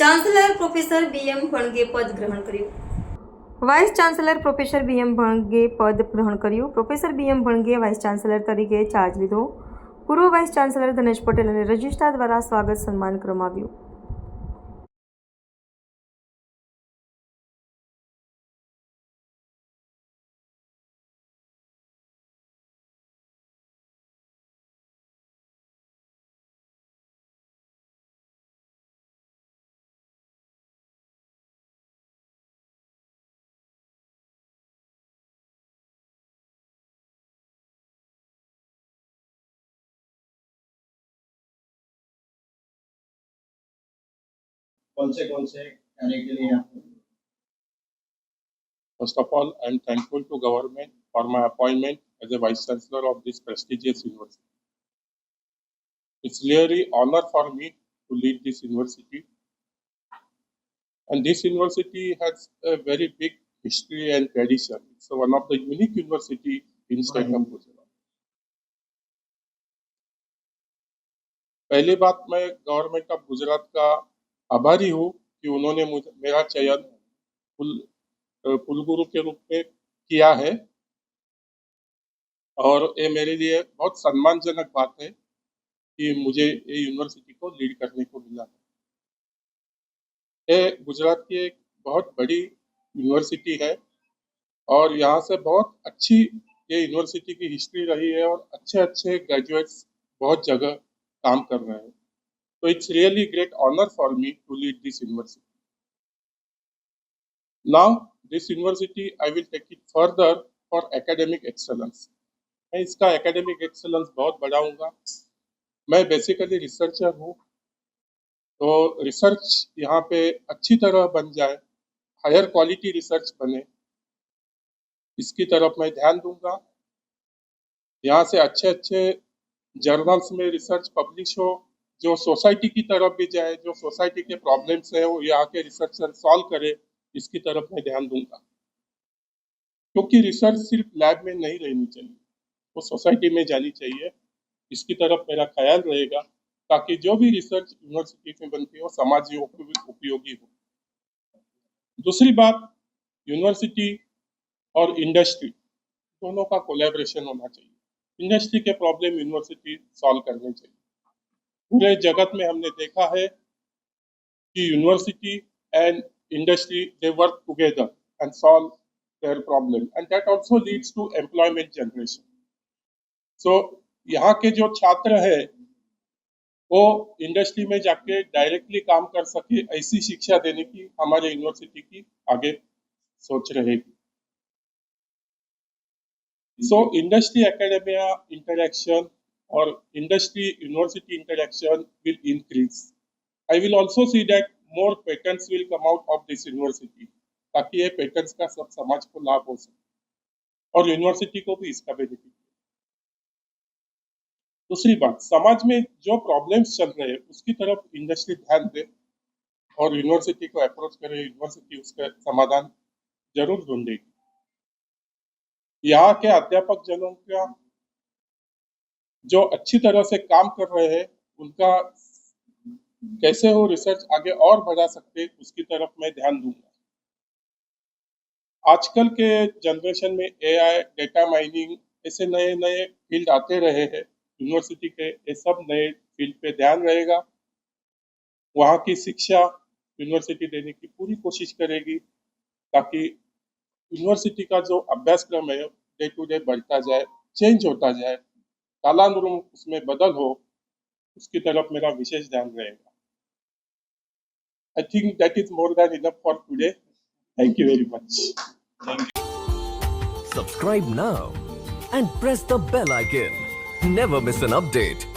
Chancellor professor BM Bhanage પદ ગ્રહણ કર્યું। Vice chancellor professor BM Bhanage પદ ગ્રહણ કર્યું। Professor BM Bhanage vice chancellor તરીકે ચાર્જ લીધો। પૂર્વ વાઇસ ચાન્સેલર ધનેશ પટેલ અને રજિસ્ટ્રાર દ્વારા સ્વાગત સન્માન કરવામાં આવ્યું। कौन से कार्य के लिए आप? First of all, I am thankful to government for my appointment as a Vice Chancellor of this prestigious university. It's really honor for me to lead this university. And this university has a very big history and tradition. It's one of the unique university in state of Gujarat. पहली बात, मैं government of Gujarat का आभारी हूँ कि उन्होंने मेरा चयन कुलगुरु के रूप में किया है और ये मेरे लिए बहुत सम्मानजनक बात है कि मुझे ये यूनिवर्सिटी को लीड करने को मिला है। ये गुजरात की एक बहुत बड़ी यूनिवर्सिटी है और यहाँ से बहुत अच्छी ये यूनिवर्सिटी की हिस्ट्री रही है और अच्छे अच्छे ग्रेजुएट्स बहुत जगह काम कर रहे हैं। तो it's really great honour for me to lead this university. Now this university I will take it further for academic excellence. मैं इसका एकेडमिक एक्सेलेंस बहुत बढ़ाऊंगा। मैं बेसिकली रिसर्चर हूँ, तो रिसर्च यहाँ पे अच्छी तरह बन जाए, हायर क्वालिटी रिसर्च बने, इसकी तरफ मैं ध्यान दूंगा। यहाँ से अच्छे अच्छे जर्नल्स में रिसर्च पब्लिश हो, जो सोसाइटी की तरफ भी जाए, जो सोसाइटी के प्रॉब्लम्स है वो यहाँ के रिसर्चर सॉल्व करे, इसकी तरफ मैं ध्यान दूंगा। क्योंकि रिसर्च सिर्फ लैब में नहीं रहनी चाहिए, वो सोसाइटी में जानी चाहिए, इसकी तरफ मेरा ख्याल रहेगा ताकि जो भी रिसर्च यूनिवर्सिटी में बनती हो समाज उपयोगी हो। दूसरी बात, यूनिवर्सिटी और इंडस्ट्री दोनों का कोलैबोरेशन होना चाहिए। इंडस्ट्री के प्रॉब्लम यूनिवर्सिटी सॉल्व करने चाहिए। पूरे जगत में हमने देखा है कि university and industry they work together and solve their problem and that also leads to employment generation. So यहाँ के जो छात्र है वो इंडस्ट्री में जाके डायरेक्टली काम कर सके, ऐसी शिक्षा देने की हमारे यूनिवर्सिटी की आगे सोच रहेगी। So industry academia interaction or industry university interaction will increase. I will also see that more patents will come out of this university ताकि ये patents का सब समाज को लाभ हो सके और यूनिवर्सिटी को भी इसका बेनिफिट। दूसरी बात, समाज में जो प्रॉब्लम्स चल रहे हैं उसकी तरफ इंडस्ट्री ध्यान दे और यूनिवर्सिटी को अप्रोच करे, यूनिवर्सिटी उसका समाधान जरूर ढूंढेगी। यहाँ के अध्यापक जनों का जो अच्छी तरह से काम कर रहे हैं उनका कैसे वो रिसर्च आगे और बढ़ा सकते, उसकी तरफ मैं ध्यान दूंगा। आजकल के जनरेशन में एआई, डेटा माइनिंग ऐसे नए नए फील्ड आते रहे हैं। यूनिवर्सिटी के ये सब नए फील्ड पे ध्यान रहेगा। वहाँ की शिक्षा यूनिवर्सिटी देने की पूरी कोशिश करेगी ताकि यूनिवर्सिटी का जो अभ्यासक्रम है डे टू डे बढ़ता जाए, चेंज होता जाए, कालानुरूप उसमें बदल हो, उसकी तरफ मेरा विशेष ध्यान रहेगा। I think that is more than enough for today. Thank you very much. Subscribe now and press the bell icon. Never miss an update.